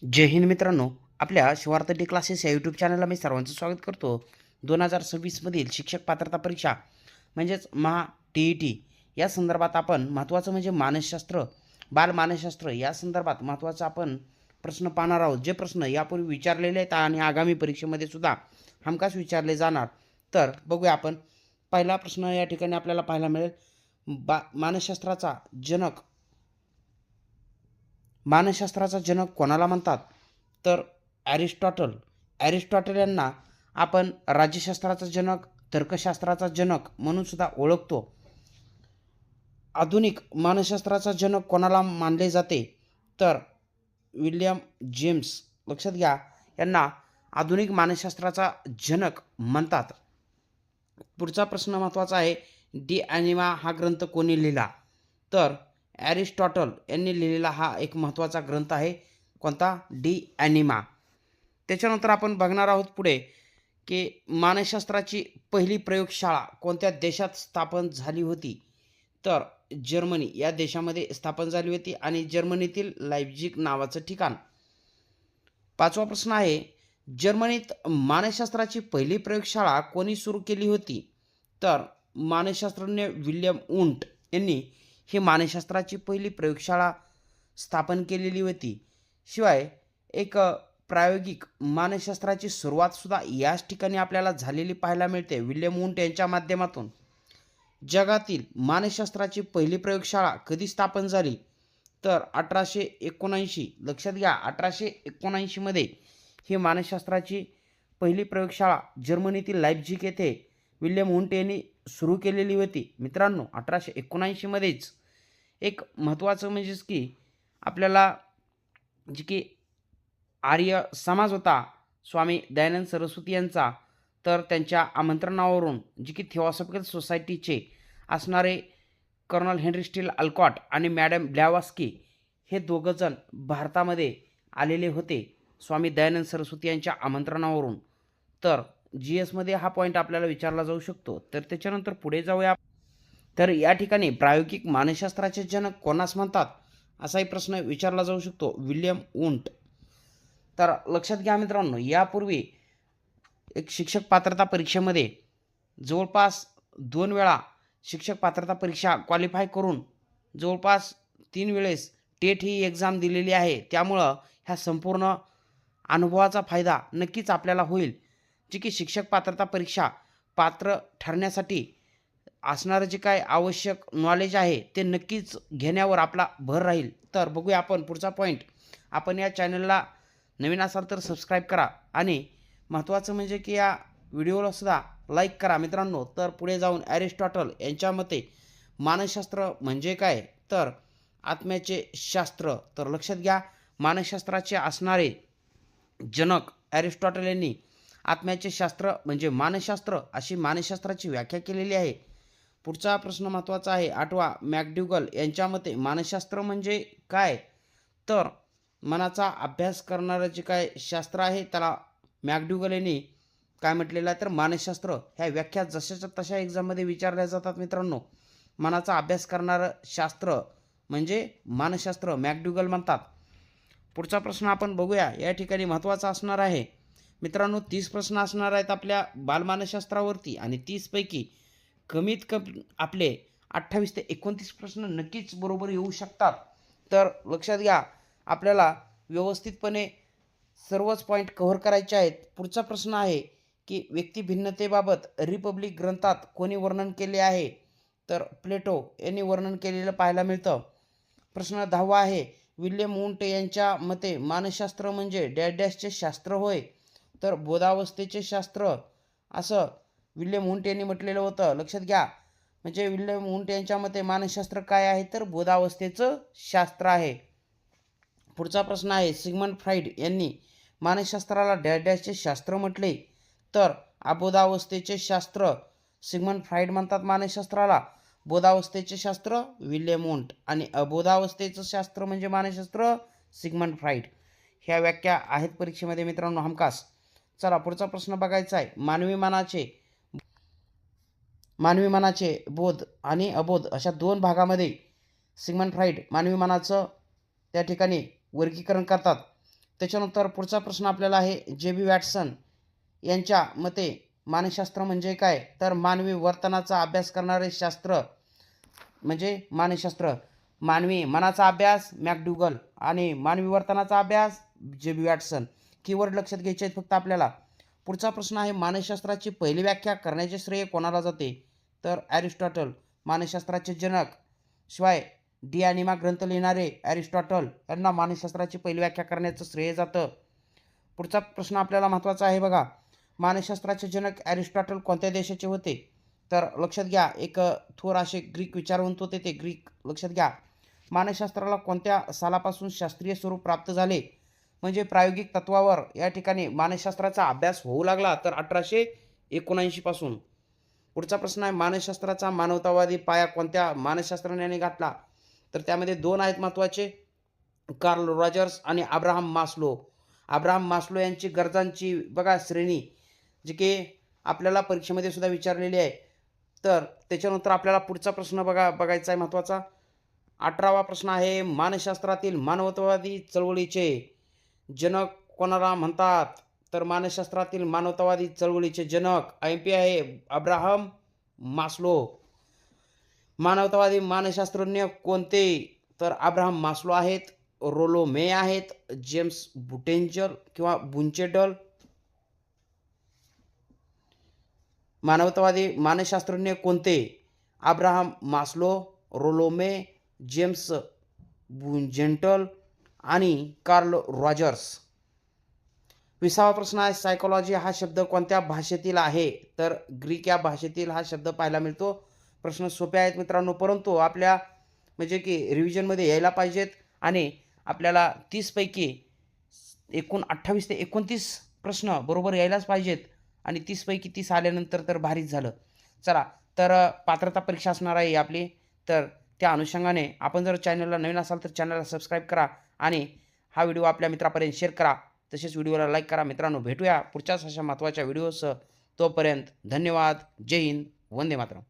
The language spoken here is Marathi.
जय हिंद मित्रांनो, आपल्या शिवार्थ डी क्लासेस या यूट्यूब चॅनलला मी सर्वांचं स्वागत करतो. 2026मधील शिक्षक पात्रता परीक्षा म्हणजेच महा TET या संदर्भात आपण महत्त्वाचं म्हणजे मानसशास्त्र, बालमानसशास्त्र या संदर्भात महत्त्वाचा आपण प्रश्न पाहणार आहोत. जे प्रश्न यापूर्वी विचारलेले आहेत आणि आगामी परीक्षेमध्ये सुद्धा हमखास विचारले जाणार. तर बघूया आपण. पहिला प्रश्न या ठिकाणी आपल्याला पाहायला मिळेल. मानसशास्त्राचा जनक कोणाला म्हणतात? तर ॲरिस्टॉटल यांना आपण राज्यशास्त्राचा जनक, तर्कशास्त्राचा जनक म्हणून सुद्धा ओळखतो. आधुनिक मानसशास्त्राचा जनक कोणाला मानले जाते? तर विल्यम जेम्स, लक्षात घ्या, यांना आधुनिक मानसशास्त्राचा जनक म्हणतात. पुढचा प्रश्न महत्त्वाचा आहे. डी ॲनिमा हा ग्रंथ कोणी लिहिला? तर ॲरिस्टॉटल यांनी लिहिलेला हा एक महत्त्वाचा ग्रंथ आहे. कोणता? डी ॲनिमा. त्याच्यानंतर आपण बघणार आहोत पुढे की मानसशास्त्राची पहिली प्रयोगशाळा कोणत्या देशात स्थापन झाली होती? तर जर्मनी या देशामध्ये स्थापन झाली होती आणि जर्मनीतील लाइप्झिग नावाचं ठिकाण. पाचवा प्रश्न आहे. जर्मनीत मानसशास्त्राची पहिली प्रयोगशाळा कोणी सुरू केली होती? तर मानसशास्त्रज्ञ विल्यम वुंट यांनी ही मानसशास्त्राची पहिली प्रयोगशाळा स्थापन केलेली होती. शिवाय एक प्रायोगिक मानसशास्त्राची सुरुवातसुद्धा याच ठिकाणी आपल्याला झालेली पाहायला मिळते, विल्यम वुंट यांच्या माध्यमातून. जगातील मानसशास्त्राची पहिली प्रयोगशाळा कधी स्थापन झाली? तर 1879. लक्षात घ्या, 1879मध्ये ही मानसशास्त्राची पहिली प्रयोगशाळा जर्मनीतील लाइप्झिग येथे विल्यम वुंट यांनी सुरू केलेली होती. मित्रांनो, 1879मध्येच एक महत्त्वाचं म्हणजेच की आपल्याला जे की आर्य समाज होता स्वामी दयानंद सरस्वती यांचा, तर त्यांच्या आमंत्रणावरून जे की थिओसॉफिकल सोसायटीचे असणारे कर्नल हेनरी स्टील अल्कॉट आणि मॅडम ब्लॅवास्की हे दोघंजण भारतामध्ये आलेले होते स्वामी दयानंद सरस्वती यांच्या आमंत्रणावरून. तर GSमध्ये हा पॉईंट आपल्याला विचारला जाऊ शकतो. तर त्याच्यानंतर पुढे जाऊया. तर या ठिकाणी प्रायोगिक मानसशास्त्राचे जनक कोणास म्हणतात असाही प्रश्न विचारला जाऊ शकतो, विल्यम वुंट. तर लक्षात घ्या मित्रांनो, यापूर्वी एक शिक्षक पात्रता परीक्षेमध्ये जवळपास 2 वेळा शिक्षक पात्रता परीक्षा क्वालिफाय करून जवळपास 3 वेळेस टेट ही एक्झाम दिलेली आहे. त्यामुळं ह्या संपूर्ण अनुभवाचा फायदा नक्कीच आपल्याला होईल. जे की शिक्षक पात्रता परीक्षा पात्र ठरण्यासाठी असणारं जे काय आवश्यक नॉलेज आहे ते नक्कीच घेण्यावर आपला भर राहील. तर बघूया आपण पुढचा पॉईंट. आपण या चॅनलला नवीन असाल तर सबस्क्राईब करा आणि महत्त्वाचं म्हणजे की या व्हिडिओला सुद्धा लाईक करा मित्रांनो. तर पुढे जाऊन ॲरिस्टॉटल यांच्या मते मानसशास्त्र म्हणजे काय? तर आत्म्याचे शास्त्र. तर लक्षात घ्या, मानसशास्त्राचे असणारे जनक ॲरिस्टॉटल यांनी आत्म्याचे शास्त्र म्हणजे मानसशास्त्र अशी मानसशास्त्राची व्याख्या केलेली आहे. पुढचा प्रश्न महत्त्वाचा आहे. 8वा, मॅकडुगल यांच्या मते मानसशास्त्र म्हणजे काय? तर मनाचा अभ्यास करणारं जे काय शास्त्र आहे त्याला मॅकडुगल यांनी काय म्हटलेलं आहे? तर मानसशास्त्र. ह्या व्याख्या जशाच्या तशा एक्झाममध्ये विचारल्या जातात मित्रांनो. मनाचा अभ्यास करणारं शास्त्र म्हणजे मानसशास्त्र मॅकडुगल म्हणतात. पुढचा प्रश्न आपण बघूया. या ठिकाणी महत्त्वाचा असणार आहे मित्रांनो. 30 प्रश्न असणार आहेत आपल्या बालमानसशास्त्रावरती आणि 30पैकी कमीत कमी आपले 28 ते 29 प्रश्न नक्कीच बरोबर येऊ शकतात. तर लक्षात घ्या, आपल्याला व्यवस्थितपणे सर्वच पॉईंट कव्हर करायचे आहेत. पुढचा प्रश्न आहे की व्यक्तिभिन्नतेबाबत रिपब्लिक ग्रंथात कोणी वर्णन केले आहे? तर प्लेटो यांनी वर्णन केलेलं पाहायला मिळतं. प्रश्न 10वा आहे. विल्यम वुंट यांच्या मते मानसशास्त्र म्हणजे डॅश डॅशचे शास्त्र होय? तर बोधावस्थेचे शास्त्र असं विल्यम वुंट यांनी म्हटलेलं होतं. लक्षात घ्या, म्हणजे विल्यम वुंट यांच्या मते मानसशास्त्र काय आहे? तर बोधावस्थेचं शास्त्र आहे. पुढचा प्रश्न आहे. सिग्मंड फ्राईड यांनी मानसशास्त्राला डॅश डॅशचे शास्त्र म्हटले? तर अबोधावस्थेचे शास्त्र सिग्मंड फ्राईड म्हणतात मानसशास्त्राला. बोधावस्थेचे शास्त्र विल्यम वुंट आणि अबोधावस्थेचं शास्त्र म्हणजे मानसशास्त्र सिग्मंड फ्राईड. ह्या व्याख्या आहेत परीक्षेमध्ये मित्रांनो हमखास. चला पुढचा प्रश्न बघायचा आहे. मानवी मनाचे बोध आणि अबोध अशा 2 भागामध्ये सिग्मंड फ्राईड मानवी मनाचं त्या ठिकाणी वर्गीकरण करतात. त्याच्यानंतर पुढचा प्रश्न आपल्याला आहे जे बी वॅटसन यांच्या मते मानसशास्त्र म्हणजे काय? तर मानवी वर्तनाचा अभ्यास करणारे शास्त्र म्हणजे मानसशास्त्र. मानवी मनाचा अभ्यास मॅकडुगल आणि मानवी वर्तनाचा अभ्यास जे बी वॅटसन. कीवर्ड लक्षात घ्यायचे आहेत फक्त आपल्याला. पुढचा प्रश्न आहे मानसशास्त्राची पहिली व्याख्या करण्याचे श्रेय कोणाला जाते? तर ॲरिस्टॉटल मानसशास्त्राचे जनक. शिवाय डी ग्रंथ लिहिणारे ॲरिस्टॉटल यांना मानसशास्त्राची पहिली व्याख्या करण्याचं श्रेय जातं. पुढचा प्रश्न आपल्याला महत्त्वाचा आहे बघा. मानसशास्त्राचे जनक ॲरिस्टॉटल कोणत्या देशाचे होते? तर लक्षात घ्या एक थोर असे ग्रीक विचारवंत होते ते ग्रीक. लक्षात घ्या मानसशास्त्राला कोणत्या सालापासून शास्त्रीय स्वरूप प्राप्त झाले म्हणजे प्रायोगिक तत्वावर या ठिकाणी मानसशास्त्राचा अभ्यास होऊ लागला तर 1879 पासून. पुढचा प्रश्न आहे मानसशास्त्राचा मानवतावादी पाया कोणत्या मानसशास्त्रज्ञाने घातला? तर त्यामध्ये दोन आहेत महत्त्वाचे, कार्ल रॉजर्स आणि अब्राहम मास्लो. अब्राहम मास्लो यांची गरजांची बघा श्रेणी जी की आपल्याला परीक्षेमध्ये सुद्धा विचारलेली आहे. तर त्याच्यानंतर आपल्याला पुढचा प्रश्न बघायचा आहे महत्त्वाचा. 18वा प्रश्न आहे मानसशास्त्रातील मानवतावादी चळवळीचे जनक कोणाला म्हणतात? तर मानसशास्त्रातील मानवतावादी चळवळीचे जनक MP आहे अब्राहम मास्लो. मानवतावादी मानसशास्त्रज्ञ कोणते? तर अब्राहम मास्लो आहेत, रोलो मे आहेत, जेम्स बुटेंजल किंवा बुंचेडल. मानवतावादी मानसशास्त्रज्ञ कोणते? अब्राहम मास्लो, रोलो मे, जेम्स बुंजेंटल आणि कार्ल रॉजर्स. 20वा प्रश्न आहे सायकोलॉजी हा शब्द कोणत्या भाषेतील आहे? तर ग्रीक या भाषेतील हा शब्द पाहायला मिळतो. प्रश्न सोपे आहेत मित्रांनो, परंतु आपल्या म्हणजे की रिव्हिजनमध्ये यायला पाहिजेत आणि आपल्याला 30 पैकी एकूण 28 ते 29 प्रश्न बरोबर यायलाच पाहिजेत आणि 30 पैकी 30 आल्यानंतर तर भारीच झालं. चला तर पात्रता परीक्षा असणार आहे आपली. तर त्या अनुषंगाने आपण जर चॅनलला नवीन असाल तर चॅनलला सबस्क्राईब करा आणि हा व्हिडिओ आपल्या मित्रापर्यंत शेअर करा. तसेच व्हिडिओला लाईक करा. मित्रांनो भेटूया पुढच्याच अशा महत्त्वाच्या व्हिडिओसह. तोपर्यंत धन्यवाद. जय हिंद. वंदे मातरम.